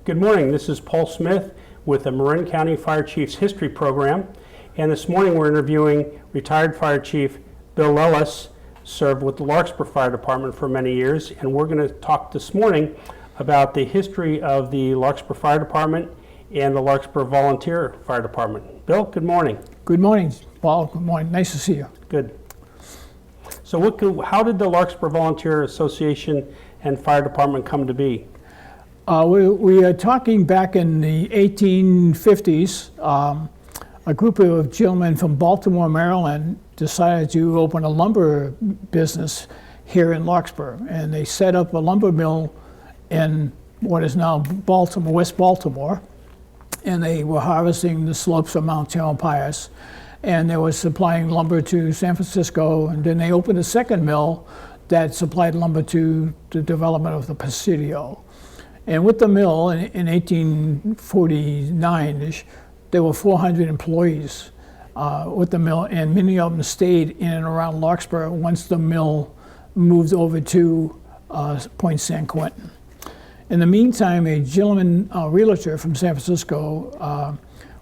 Good morning, this is Paul Smith with the Marin County Fire Chiefs History Program, and this morning we're interviewing retired Fire Chief Bill Ellis, served with the Larkspur Fire Department for many years, and we're going to talk this morning about the history of the Larkspur Fire Department and the Larkspur Volunteer Fire Department. Bill, good morning. Good morning, Paul. Good morning. Nice to see you. Good. So how did the Larkspur Volunteer Association and Fire Department come to be? We are talking back in the 1850s. A group of gentlemen from Baltimore, Maryland decided to open a lumber business here in Larkspur. And they set up a lumber mill in what is now Baltimore, West Baltimore. And they were harvesting the slopes of Mount Tamalpais. And they were supplying lumber to San Francisco. And then they opened a second mill that supplied lumber to the development of the Presidio. And with the mill in 1849-ish, there were 400 employees with the mill, and many of them stayed in and around Larkspur once the mill moved over to Point San Quentin. In the meantime, a gentleman, realtor from San Francisco,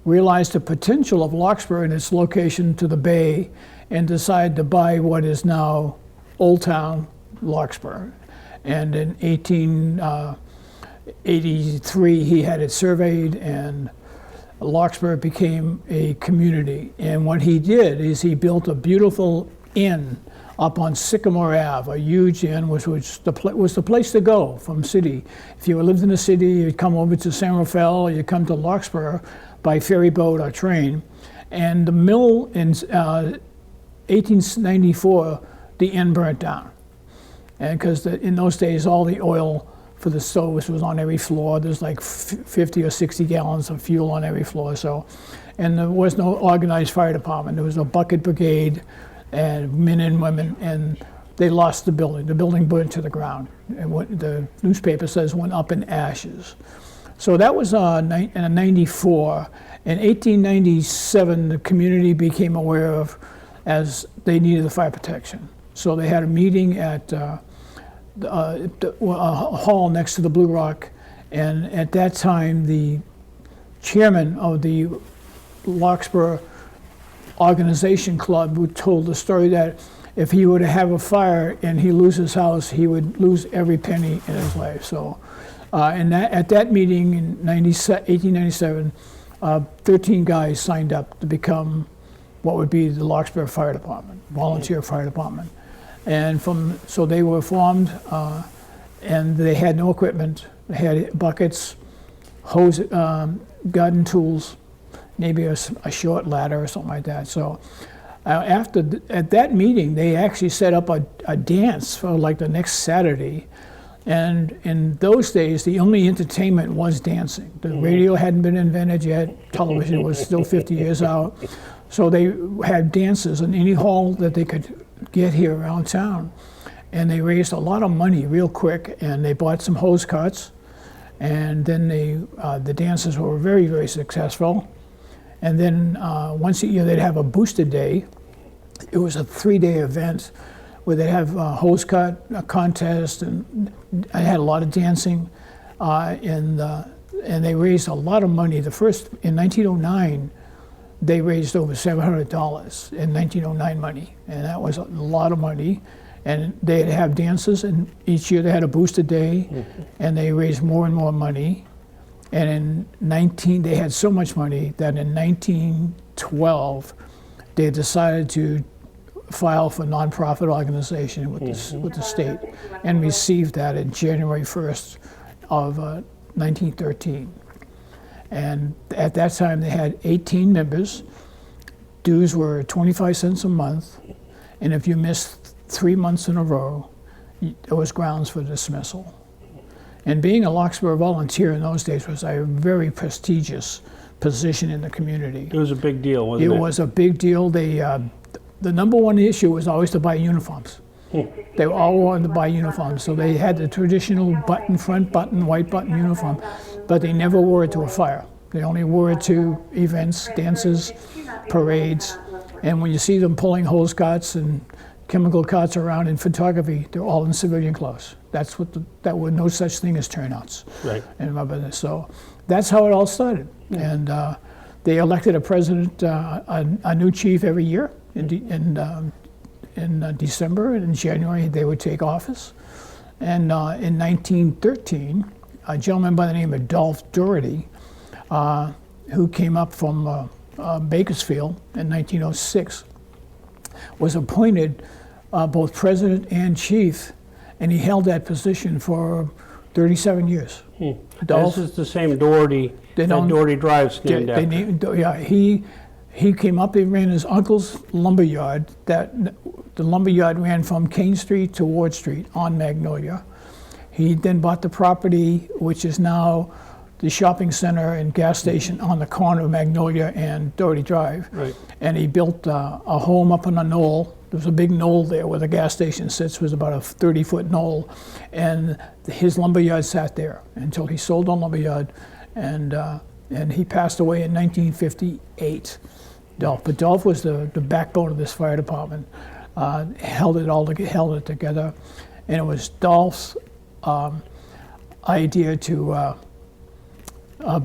realized the potential of Larkspur and its location to the bay and decided to buy what is now Old Town Larkspur. And in 1883, he had it surveyed, and Larkspur became a community. And what he did is he built a beautiful inn up on Sycamore Ave, a huge inn, which was the place to go from city. If you lived in the city, you'd come over to San Rafael, or you'd come to Larkspur by ferry boat or train. And the mill in 1894, the inn burnt down. And because in those days, all the oil for the stoves was on every floor. There's like 50 or 60 gallons of fuel on every floor. So, and there was no organized fire department. There was a bucket brigade and men and women, and they lost the building. The building burned to the ground. And what the newspaper says went up in ashes. So that was in 94. In 1897, the community became aware of as they needed the fire protection. So they had a meeting at a hall next to the Blue Rock, and at that time the chairman of the Larkspur Organization Club told the story that if he were to have a fire and he lose his house, he would lose every penny in his life. So at that meeting in 1897, 13 guys signed up to become what would be the Larkspur Fire Department, volunteer fire department. And so they were formed, and they had no equipment. They had buckets, hose, garden tools, maybe a short ladder or something like that. So at that meeting, they actually set up a dance for like the next Saturday. And in those days, the only entertainment was dancing. The radio hadn't been invented yet. Television was still 50 years out. So they had dances in any hall that they could get here around town. And they raised a lot of money real quick, and they bought some hose carts. And then the dances were very, very successful. And then once a year, they'd have a booster day. It was a 3-day event where they'd have a hose cart, a contest, and I had a lot of dancing. And they raised a lot of money. In 1909, they raised over $700 in 1909 money, and that was a lot of money. And they'd have dances, and each year they had a booster day, and they raised more and more money. And they had so much money that in 1912, they decided to file for nonprofit organization with the state, and received that in January 1st of 1913. And at that time, they had 18 members. Dues were 25 cents a month. And if you missed 3 months in a row, there was grounds for dismissal. And being a Larkspur volunteer in those days was a very prestigious position in the community. It was a big deal, wasn't it? It was a big deal. The number one issue was always to buy uniforms. They all wanted to buy uniforms. So they had the traditional front button, white button uniform, but they never wore it to a fire. They only wore it to events, dances, parades. And when you see them pulling hose carts and chemical carts around in photography, they're all in civilian clothes. That's what that were no such thing as turnouts. Right. And remember this. So that's how it all started. And they elected a president, a new chief every year in December, and in January they would take office. And in 1913, a gentleman by the name of Dolph Doherty, who came up from Bakersfield in 1906, was appointed both president and chief, and he held that position for 37 years. This is the same Doherty that Doherty Drive's named after. He came up, he ran his uncle's lumber yard. The lumber yard ran from King Street to Ward Street on Magnolia. He then bought the property, which is now the shopping center and gas station on the corner of Magnolia and Doherty Drive. Right. And he built a home up on a knoll. There was a big knoll there where the gas station sits. It was about a 30-foot knoll. And his lumber yard sat there until he sold the lumber yard. And he passed away in 1958. But Dolph was the backbone of this fire department. Held it together. And it was Dolph's idea to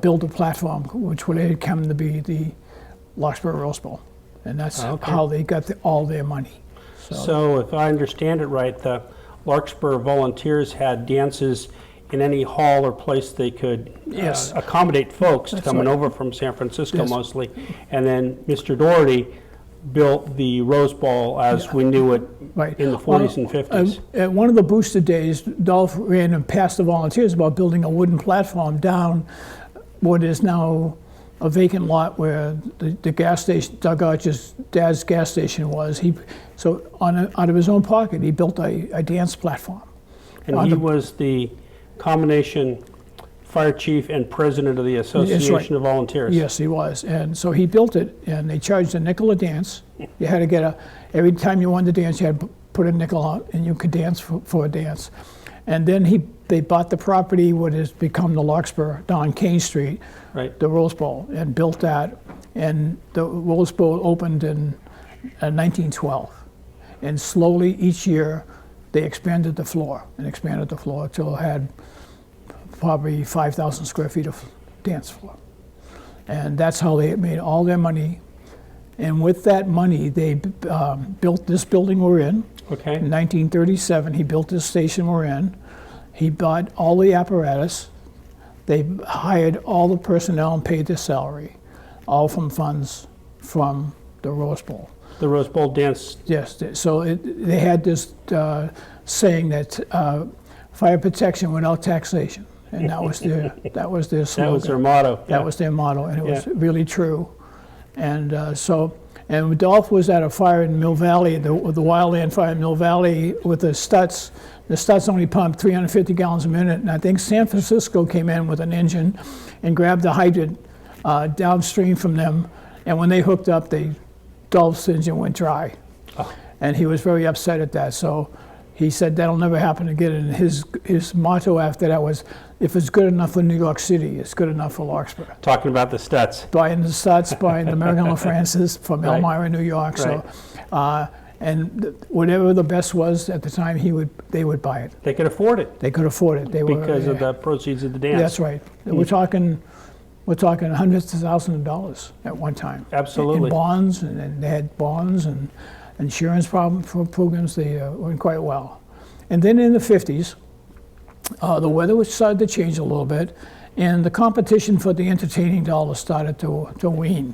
build a platform, which would come to be the Larkspur Rose Bowl. And that's how they got all their money. So if I understand it right, the Larkspur volunteers had dances in any hall or place they could accommodate folks coming over from San Francisco mostly. And then Mr. Doherty built the Rose Bowl as we knew it in the 40s and 50s. At one of the booster days, Dolph ran and passed the volunteers about building a wooden platform down what is now a vacant lot where the gas station, Doug Archer's dad's gas station was. So out of his own pocket, he built a dance platform. And he was the combination fire chief and president of the Association of Volunteers. Yes, he was. And so he built it, and they charged a nickel a dance. You had to get every time you wanted to dance, you had to put a nickel out, and you could dance for a dance. And then they bought the property, what has become the Larkspur, down King Street, the Rose Bowl, and built that. And the Rose Bowl opened in 1912. And slowly, each year, they expanded the floor until it had probably 5,000 square feet of dance floor. And that's how they made all their money. And with that money, they built this building we're in. Okay. In 1937, he built this station we're in. He bought all the apparatus. They hired all the personnel and paid their salary, all from funds from the Rose Bowl. The Rose Bowl dance. Yes. So they had this saying that fire protection without taxation. And that was their slogan. That was their motto. That was their motto, and it was really true. And and Dolph was at a fire in Mill Valley, the wildland fire in Mill Valley with the Stutz. The Stutz only pumped 350 gallons a minute, and I think San Francisco came in with an engine and grabbed the hydrant downstream from them. And when they hooked up, Dolph's engine went dry. Oh. And he was very upset at that. So he said that'll never happen again. And his motto after that was, if it's good enough for New York City, it's good enough for Larkspur. Talking about the Stutz. Buying the Stutz, buying the American LaFrancis from Elmira, New York. Right. So, and whatever the best was at the time, they would buy it. They could afford it. They could afford it. Because of the proceeds of the dance. That's right. We're talking hundreds of thousands of dollars at one time. Absolutely. In bonds, and they had bonds and insurance programs. They went quite well. And then in the 50s, the weather started to change a little bit, and the competition for the entertaining dollar started to wane.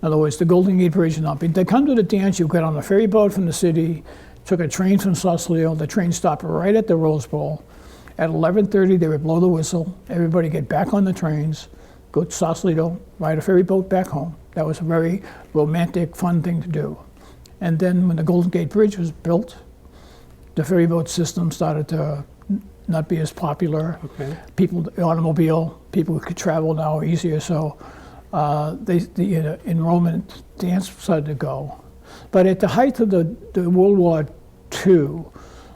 In other words, the Golden Gate Bridge and up. To come to the dance, you got on a ferry boat from the city, took a train from Sausalito. The train stopped right at the Rose Bowl. At 11:30, they would blow the whistle. Everybody get back on the trains, go to Sausalito, ride a ferry boat back home. That was a very romantic, fun thing to do. And then when the Golden Gate Bridge was built, the ferry boat system started to not be as popular. Okay. People could travel now easier, so the enrollment dance started to go. But at the height of the World War II,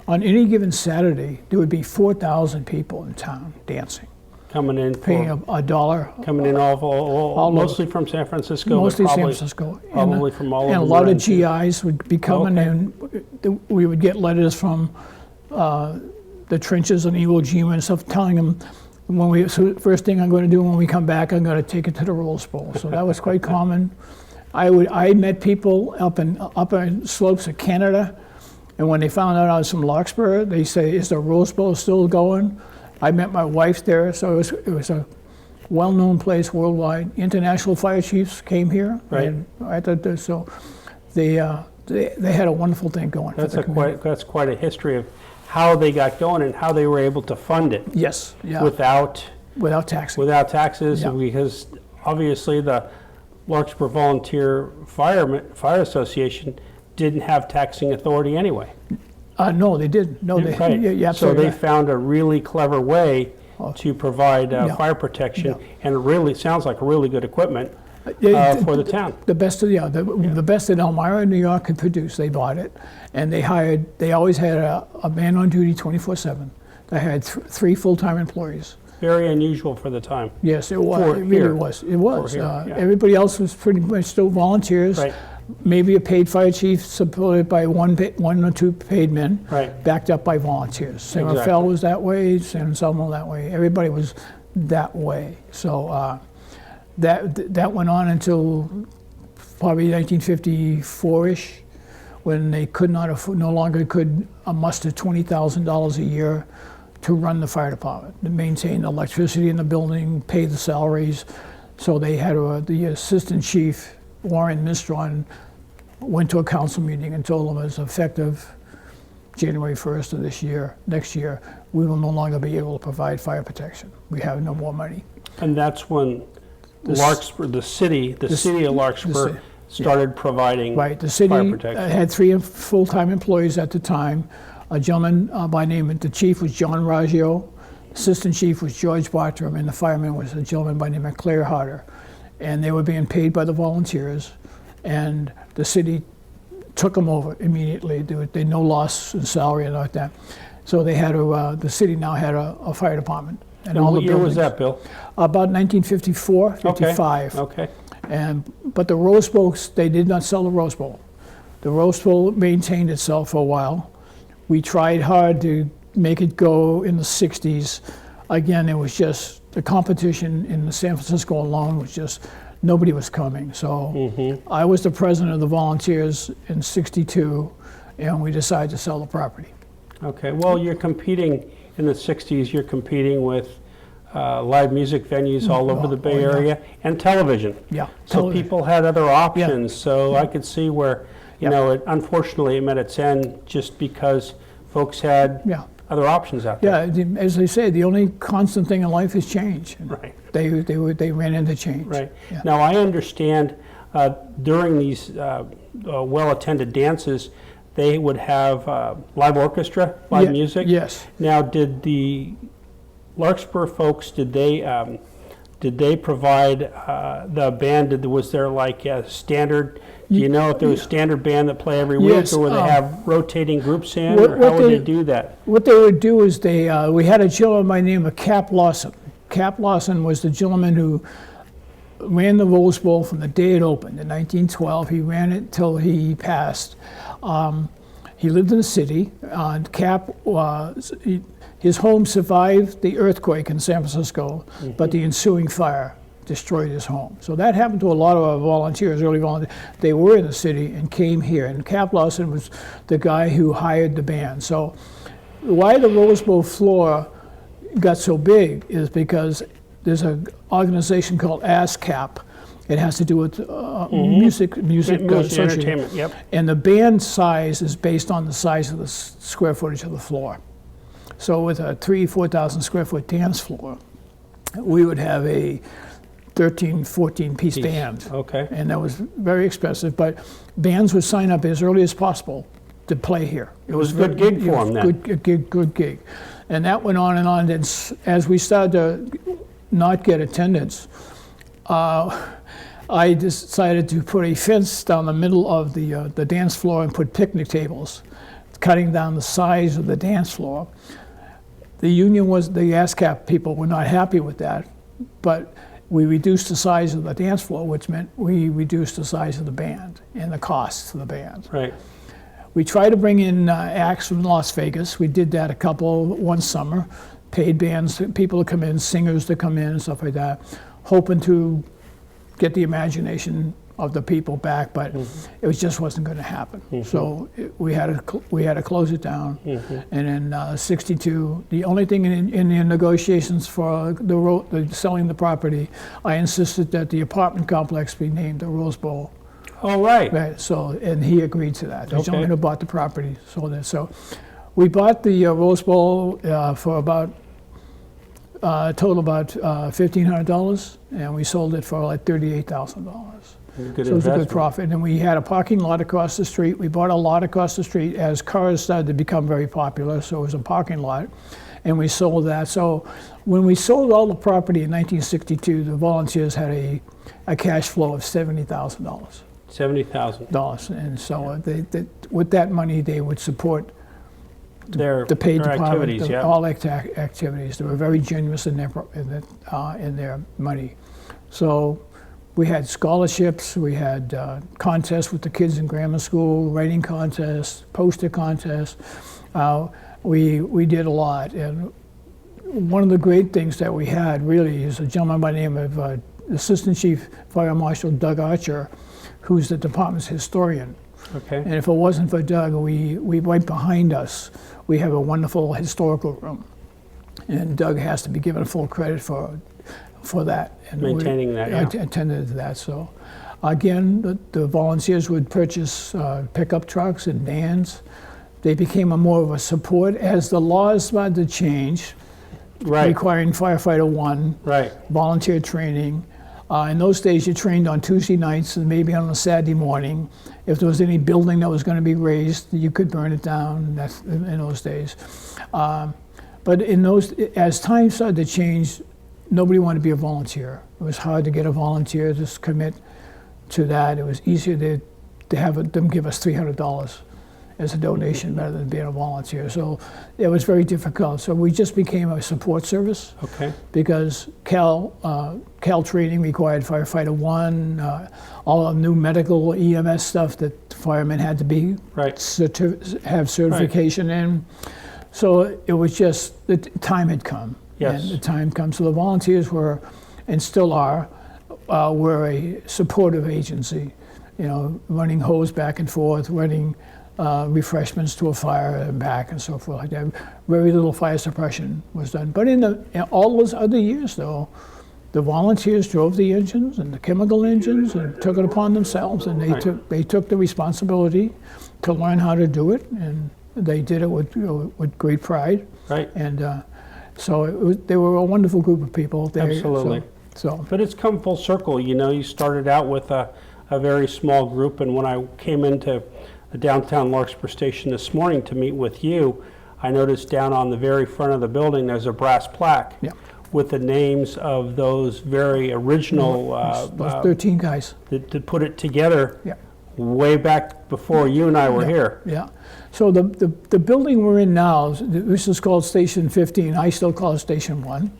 on any given Saturday, there would be 4,000 people in town dancing. coming in paying for, a dollar. coming in all over. mostly from San Francisco, Mostly but San probably, Francisco. probably from all And over a lot of Marin, too. GIs would be coming in. We would get letters from the trenches on Iwo Jima and stuff telling them, so first thing I'm going to do when we come back, I'm going to take it to the Rose Bowl. So that was quite common. I met people up in slopes of Canada, and when they found out I was from Larkspur, they say, "Is the Rose Bowl still going?" I met my wife there, so it was a well-known place worldwide. International fire chiefs came here, Right. and I thought so. They had a wonderful thing going. That's quite a history of how they got going and how they were able to fund it. Yes, yeah. Without taxes. Yeah. because obviously the Larkspur Volunteer Fire Association didn't have taxing authority anyway. No, they didn't. No, they. Right. Yeah, so absolutely. they found a really clever way to provide fire protection, and it really sounds like really good equipment for the town. The best of the best that Elmira, New York could produce, they bought it, and they always had a man on duty 24/7. They had 3 full-time employees. Very unusual for the time. Yes, it was. For It really here. was. It was. For here, yeah. Everybody else was pretty much still volunteers. Right. Maybe a paid fire chief supported by one or 2 paid men, Right. backed up by volunteers. San Exactly. Rafael was that way, San Anselmo that way. Everybody was that way. So that went on until probably 1954-ish, when they no longer could muster $20,000 a year to run the fire department, to maintain the electricity in the building, pay the salaries. So they had the assistant chief, Warren Mistron, went to a council meeting and told them, as effective January 1st of next year, we will no longer be able to provide fire protection. We have no more money. And that's when Larkspur, the city of Larkspur, started providing Right, the city fire protection. had 3 full-time employees at the time. A gentleman by name, the chief was John Raggio, assistant chief was George Bartram, and the fireman was a gentleman by name of Claire Harder. And they were being paid by the volunteers, and the city took them over immediately. They no loss in salary and like that. So they had the city now had a fire department. And what year was that, Bill? About 1954, 55. Okay. But the Rose Bowl, they did not sell the Rose Bowl. The Rose Bowl maintained itself for a while. We tried hard to make it go in the 60s. Again, it was just the competition in San Francisco alone was just, nobody was coming. So I was the president of the volunteers in '62, and we decided to sell the property. Okay. Well, you're competing in the 60s. You're competing with live music venues all over the Bay Area and television. Yeah. So people had other options. Yeah. So I could see where, you know, unfortunately it met its end just because folks had other options out there. Yeah, as they say, the only constant thing in life is change. Right. They ran into change. Right. Yeah. Now I understand during these well-attended dances, they would have live orchestra, live music. Yes. Now, did the Larkspur folks, did they provide the band? Was there like a standard? Do you know if there was a standard band that play every week, Yes, or would they have rotating groups in, what- or what how would they- they do that? What they would do is we had a gentleman by the name of Cap Lawson. Cap Lawson was the gentleman who ran the Rose Bowl from the day it opened in 1912. He ran it till he passed. He lived in the city. His home survived the earthquake in San Francisco, but the ensuing fire destroyed his home. So that happened to a lot of our volunteers, early volunteers. They were in the city and came here. And Cap Lawson was the guy who hired the band. So why the Rose Bowl floor got so big is because there's an organization called ASCAP. It has to do with music association. Entertainment, yep. And the band size is based on the size of the square footage of the floor. So with a 4,000 square foot dance floor, we would have a 13, 14 piece band. Okay. And that was very expensive, but bands would sign up as early as possible to play here. It was a good gig for them then. Good gig. And that went on, and as we started to not get attendance, I decided to put a fence down the middle of the dance floor and put picnic tables, cutting down the size of the dance floor. the union was, the ASCAP people were not happy with that, but we reduced the size of the dance floor, which meant we reduced the size of the band and the costs of the band. Right. We tried to bring in acts from Las Vegas. We did that one summer, paid bands, people to come in, singers to come in and stuff like that, hoping to get the imagination of the people back, but it just wasn't going to happen. So we had to close it down. And in '62, the only thing in the negotiations for the selling the property, I insisted that the apartment complex be named the Rose Bowl. Oh, right. Right. So, and he agreed to that. The Okay. gentleman who bought the property sold it. So, we bought the Rose Bowl for about total about $1,500, and we sold it for like $38,000. Good So it was a good investment. profit. And we had a parking lot across the street. We bought a lot across the street as cars started to become very popular, so it was a parking lot. And we sold that. So when we sold all the property in 1962, the volunteers had a cash flow of $70,000. $70,000. And so with that money, they would support Their the paid department, activities, yeah. all activities. They were very generous in their money. So we had scholarships, we had contests with the kids in grammar school, writing contests, poster contests. We did a lot. And one of the great things that we had really is a gentleman by the name of Assistant Chief Fire Marshal Doug Archer, who's the department's historian. Okay. And if it wasn't for Doug, we right behind us, we have a wonderful historical room. And Doug has to be given full credit for that. And Maintaining that, yeah. Attended to that. So again, the volunteers would purchase pickup trucks and vans. They became more of a support as the laws started to change, Right. requiring firefighter one, Right. volunteer training. In those days, you trained on Tuesday nights and maybe on a Saturday morning. If there was any building that was going to be raised, you could burn it down. That's in those days. But as time started to change, nobody wanted to be a volunteer. It was hard to get a volunteer to commit to that. It was easier to have them give us $300 as a donation rather than being a volunteer. So it was very difficult. So we just became a support service. Okay. Because Cal training required firefighter one, all the new medical EMS stuff that firemen had to be Right. have certification in. So it was just the time had come. Yes. And the time comes. So the volunteers were, and still are, were a supportive agency. You know, running hose back and forth, running refreshments to a fire and back and so forth like that. Very little fire suppression was done. But in all those other years, though, the volunteers drove the engines and the chemical engines and took it upon themselves, and they took the responsibility to learn how to do it, and they did it with great pride. Right. And so they were a wonderful group of people. Absolutely. So But it's come full circle. You know, you started out with a very small group, and when I came into the downtown Larkspur station this morning to meet with you, I noticed down on the very front of the building there's a brass plaque Yeah. with the names of those very original those 13 guys. that put it together Yeah. way back before you and I were here. Yeah. So the building we're in now, this is called Station 15. I still call it Station 1.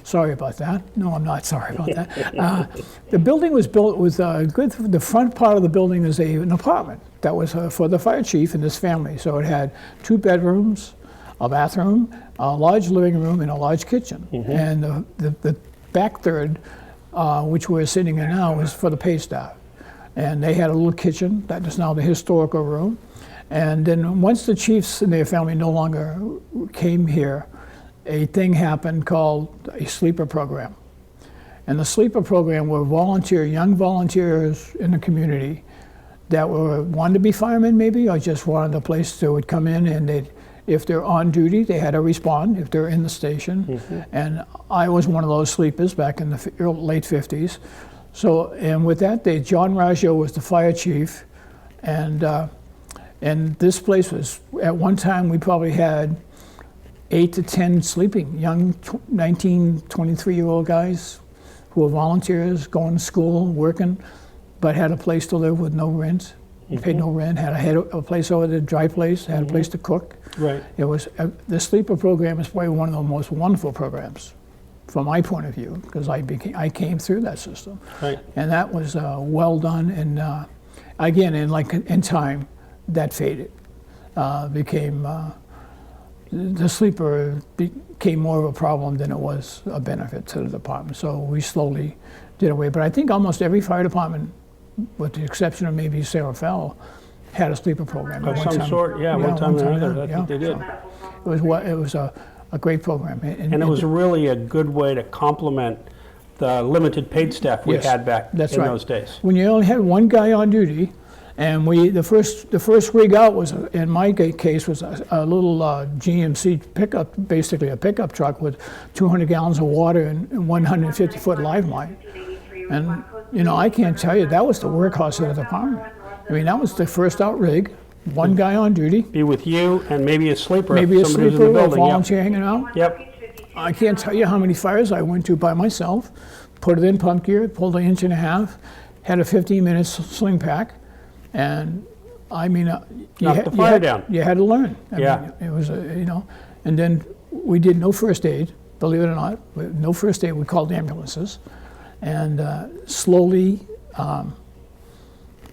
Sorry about that. No, I'm not sorry about that. The building was built with the front part of the building is an apartment that was for the fire chief and his family. So it had 2 bedrooms, a bathroom, a large living room, and a large kitchen. And the back third, which we're sitting in now, is for the pay staff. And they had a little kitchen that is now the historical room. And then once the chiefs and their family no longer came here, a thing happened called a sleeper program. And the sleeper program were young volunteers in the community that wanted to be firemen maybe, or just wanted a place to would come in, and if they're on duty, they had to respond if they're in the station. And I was one of those sleepers back in the late 50s. So, and with that, John Raggio was the fire chief, and this place was, at one time, we probably had 8 to 10 sleeping, young 19, 23-year-old guys who were volunteers, going to school, working, but had a place to live with no rent. You paid no rent, had a place over there, dry place, had a place to cook. Right. It was the sleeper program is probably one of the most wonderful programs, from my point of view, because I came through that system, Right. and that was well done. And again, in time, that faded. The sleeper became more of a problem than it was a benefit to the department. So we slowly did away. But I think almost every fire department, with the exception of maybe Sarah Fell, had a sleeper program. Of at one some time. sort, yeah, one time or another, I yeah. think they did. So it was a great program. And it was really a good way to complement the limited paid staff we Yes, had back in that's right. those days. When you only had one guy on duty, and the first rig out was, in my case, was a little GMC pickup, basically a pickup truck with 200 gallons of water and 150-foot live line. And I can't tell you, that was the workhorse of the department. I mean, that was the first out rig, one guy on duty, Be with you and maybe a sleeper. maybe a if somebody was in sleeper the or a building. volunteer hanging out. Yep. I can't tell you how many fires I went to by myself, put it in pump gear, pulled an inch and a half, had a 15-minute sling pack, and I mean, Knocked the fire down. You had to learn. I Yeah. mean, it was, and then we did no first aid, believe it or not, no first aid. We called ambulances, and slowly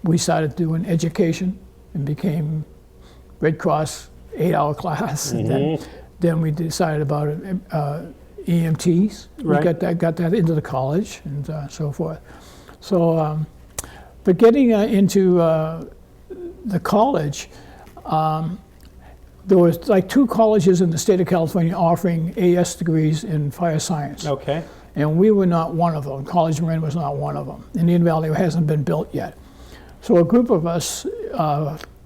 we started doing education and became Red Cross 8-hour class. And then we decided about EMTs. Right. We got that into the college and so forth. So, but getting into the college, there was like 2 colleges in the state of California offering AS degrees in fire science. Okay. And we were not one of them. College Marin was not one of them. Indian Valley hasn't been built yet. So a group of us,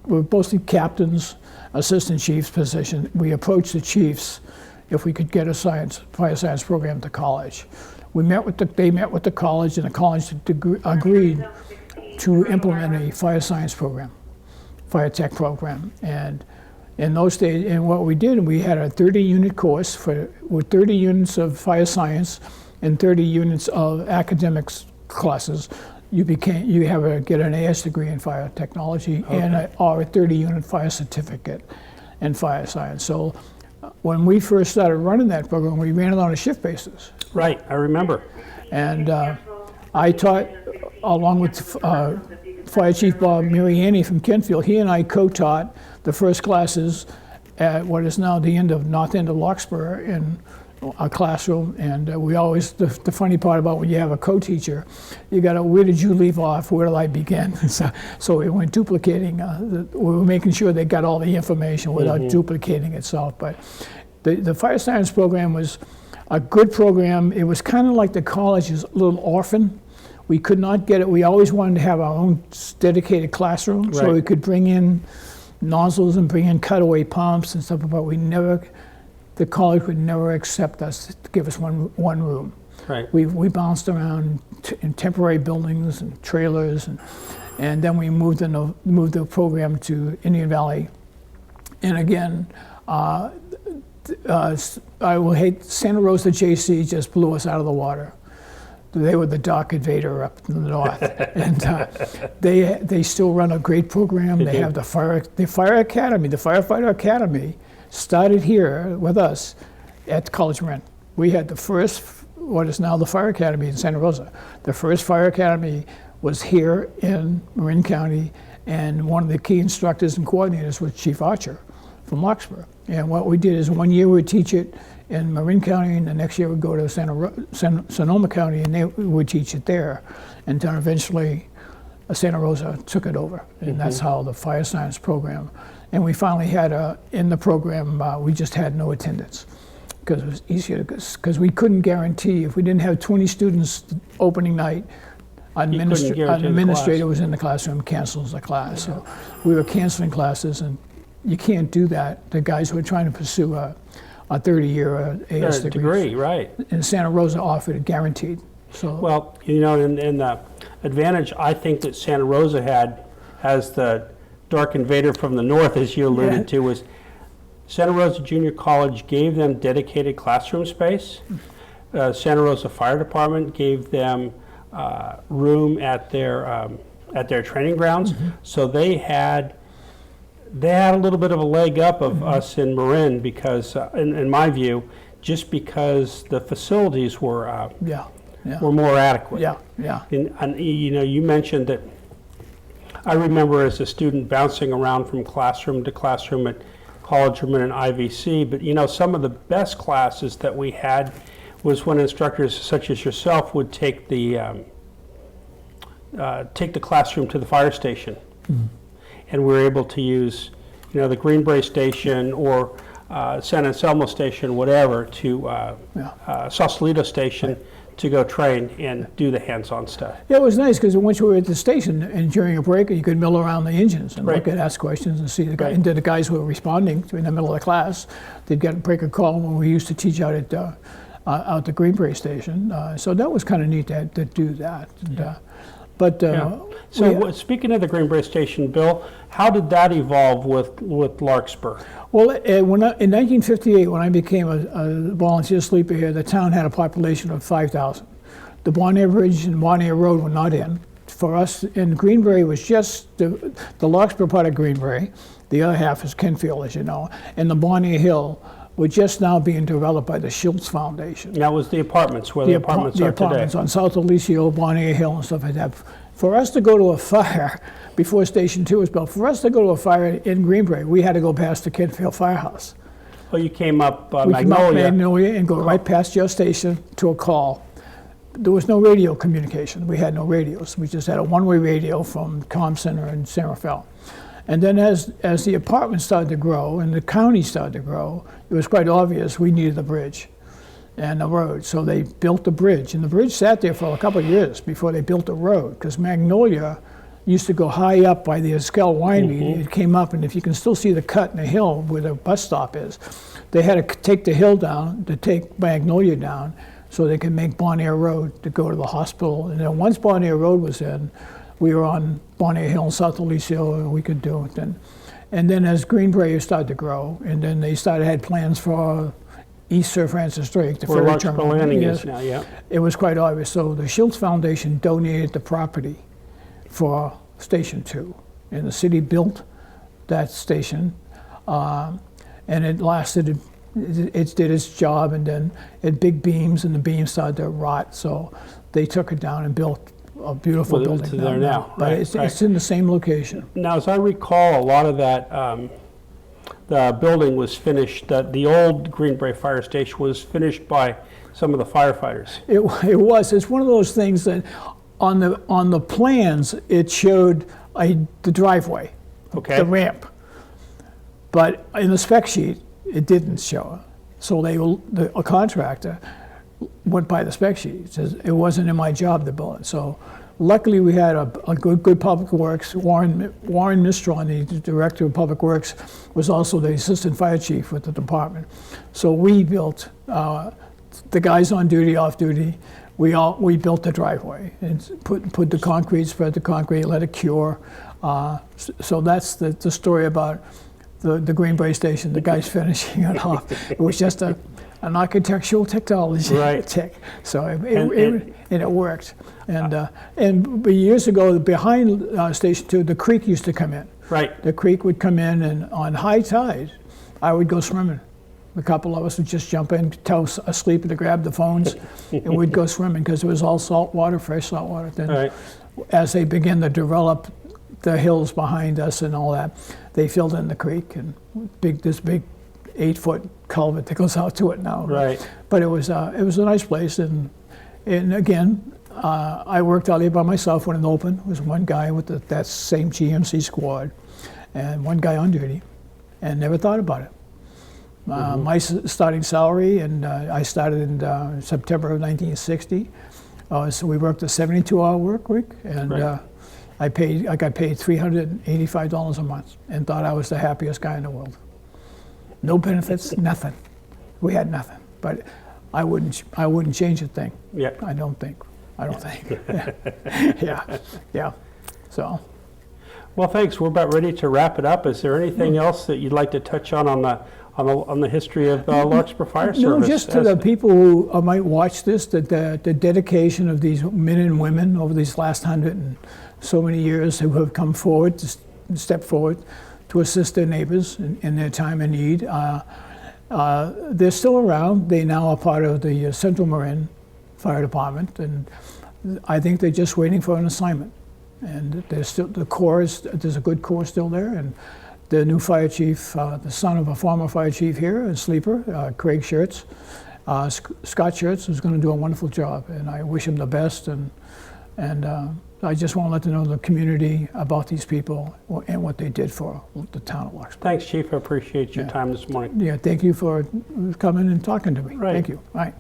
were mostly captains, assistant chiefs position. We approached the chiefs if we could get a fire science program to college. They met with the college, and the college agreed to implement a fire science program, fire tech program. And in those days, and what we did, we had a 30-unit course with 30 units of fire science and 30 units of academics classes. You get an AS degree in fire technology, okay, or a 30-unit fire certificate in fire science. So when we first started running that program, we ran it on a shift basis. Right, I remember. And I taught, along with Fire Chief Bob Mariani from Kentfield, he and I co-taught the first classes at what is now the north end of Larkspur in a classroom. And we always, the funny part about when you have a co-teacher, you got to, where did you leave off, where did I begin? So we went duplicating, we were making sure they got all the information without duplicating itself. But the fire science program was a good program. It was kind of like the college's little orphan. We could not get it. We always wanted to have our own dedicated classroom, so we could bring in nozzles and bring in cutaway pumps and stuff, but the college would never accept us to give us one room. Right. We bounced around in temporary buildings and trailers, and then we moved the program to Indian Valley. And again, I will hate, Santa Rosa JC just blew us out of the water. They were the Dark Invader up in the north, and they still run a great program. They have the fire academy, the firefighter academy, started here with us at College Marin. We had the first, what is now the fire academy in Santa Rosa. The first fire academy was here in Marin County, and one of the key instructors and coordinators was Chief Archer from Larkspur. And what we did is 1 year we would teach it in Marin County, and the next year we'd go to Sonoma County, and they would teach it there. And then eventually Santa Rosa took it over, and that's how the fire science program. And we finally had in the program, we just had no attendance because it was easier, because we couldn't guarantee, if we didn't have 20 students opening night, an administrator was in the classroom, cancels the class. So we were canceling classes, and you can't do that. The guys who are trying to pursue a 30-year AS degree, right. And Santa Rosa offered it guaranteed. So well, and the advantage I think that Santa Rosa had as the Dark Invader from the north, as you alluded to, was Santa Rosa Junior College gave them dedicated classroom space. Santa Rosa Fire Department gave them room at their at their training grounds. So they had a little bit of a leg up of us in Marin because, in my view, just because the facilities were were more adequate. And you mentioned that. I remember as a student bouncing around from classroom to classroom at College of Marin and IVC, but some of the best classes that we had was when instructors such as yourself would take the classroom to the fire station, and we were able to use the Greenbrae station or San Anselmo station, whatever, to Sausalito station. To go train and do the hands-on stuff. Yeah, it was nice because once we were at the station and during a break, you could mill around the engines and look and ask questions and see the guy. And the guys who were responding in the middle of the class, they'd break a call when we used to teach out at out the Greenbrae station. So that was kind of neat to do that. And, speaking of the Greenbrae station, Bill, how did that evolve with Larkspur? Well, in 1958, when I became a volunteer sleeper here, the town had a population of 5,000. The Bon Air Bridge and Bon Air Road were not in. For us, in Greenbrae was just the Larkspur part of Greenbrae. The other half is Kenfield, as you know. And the Bon Air Hill were just now being developed by the Schultz Foundation. That was the apartments, where the apartments are today. The apartments on South Alicio, Bon Air Hill, and stuff like that. For us to go to a fire, before Station 2 was built, for us to go to a fire in Greenbrae, we had to go past the Kenfield Firehouse. Oh, you came up We came up Magnolia and go right past your station to a call. There was no radio communication. We had no radios. We just had a one-way radio from Comm Center in San Rafael. And then as the apartments started to grow and the county started to grow, it was quite obvious we needed a bridge and a road. So they built the bridge. And the bridge sat there for a couple of years before they built the road, because Magnolia used to go high up by the Esquel winery. It came up, and if you can still see the cut in the hill where the bus stop is, they had to take the hill down to take Magnolia down so they could make Bon Air Road to go to the hospital. And then once Bon Air Road was in, we were on Bon Air Hill in South Alicio, and we could do it. And then as Greenbrae started to grow, and then they had plans for East Sir Francis Drake, the ferry terminal. Where Larkspur Landing is now, It was quite obvious. So the Schultz Foundation donated the property for Station 2. And the city built that station, and it lasted, it did its job, and then it had big beams, and the beams started to rot, so they took it down and built a beautiful building. It's there now. But it's in the same location. Now, as I recall, a lot of that, the building was finished, the old Greenbrae Fire Station was finished by some of the firefighters. It was. It's one of those things that on the plans, it showed the driveway, the ramp. But in the spec sheet, it didn't show it. So a contractor went by the spec sheet. It says, it wasn't in my job to build it. So luckily we had a good public works. Warren Mistron, the director of public works, was also the assistant fire chief with the department. So we built, the guys on duty, off duty, we built the driveway and put the concrete, spread the concrete, let it cure. So that's the story about the Greenbrae station, the guys finishing it off. It was just an architectural technology tech. So it worked. And years ago, behind Station 2, the creek used to come in. Right. The creek would come in, and on high tide, I would go swimming. A couple of us would just jump in, toast asleep to grab the phones, and we'd go swimming because it was all salt water, fresh salt water. Then, as they began to develop the hills behind us and all that, they filled in the creek, and this big 8-foot culvert that goes out to it now. Right. But it was a nice place, and again, I worked out there by myself when it opened. There was one guy with that same GMC squad, and one guy on duty, and never thought about it. My starting salary, and I started in September of 1960. So we worked a 72-hour work week, and I got paid $385 a month, and thought I was the happiest guy in the world. No benefits, nothing. We had nothing, but I wouldn't change a thing. Yeah. I don't think. Yeah. So. Well, thanks. We're about ready to wrap it up. Is there anything else that you'd like to touch on on the history of Larkspur Fire Service. No, just to the people who might watch this, that the dedication of these men and women over these last 100 and so many years who have come forward, step forward to assist their neighbors in their time of need. They're still around. They now are part of the Central Marin Fire Department, and I think they're just waiting for an assignment. And there's still there's a good corps still there, and the new fire chief, the son of a former fire chief here in Sleeper, Craig Schertz, Scott Schertz, is going to do a wonderful job, and I wish him the best. And I just want to let the community about these people and what they did for the town of Larkspur. Thanks, Chief. I appreciate your time this morning. Yeah, thank you for coming and talking to me. Right. Thank you. All right.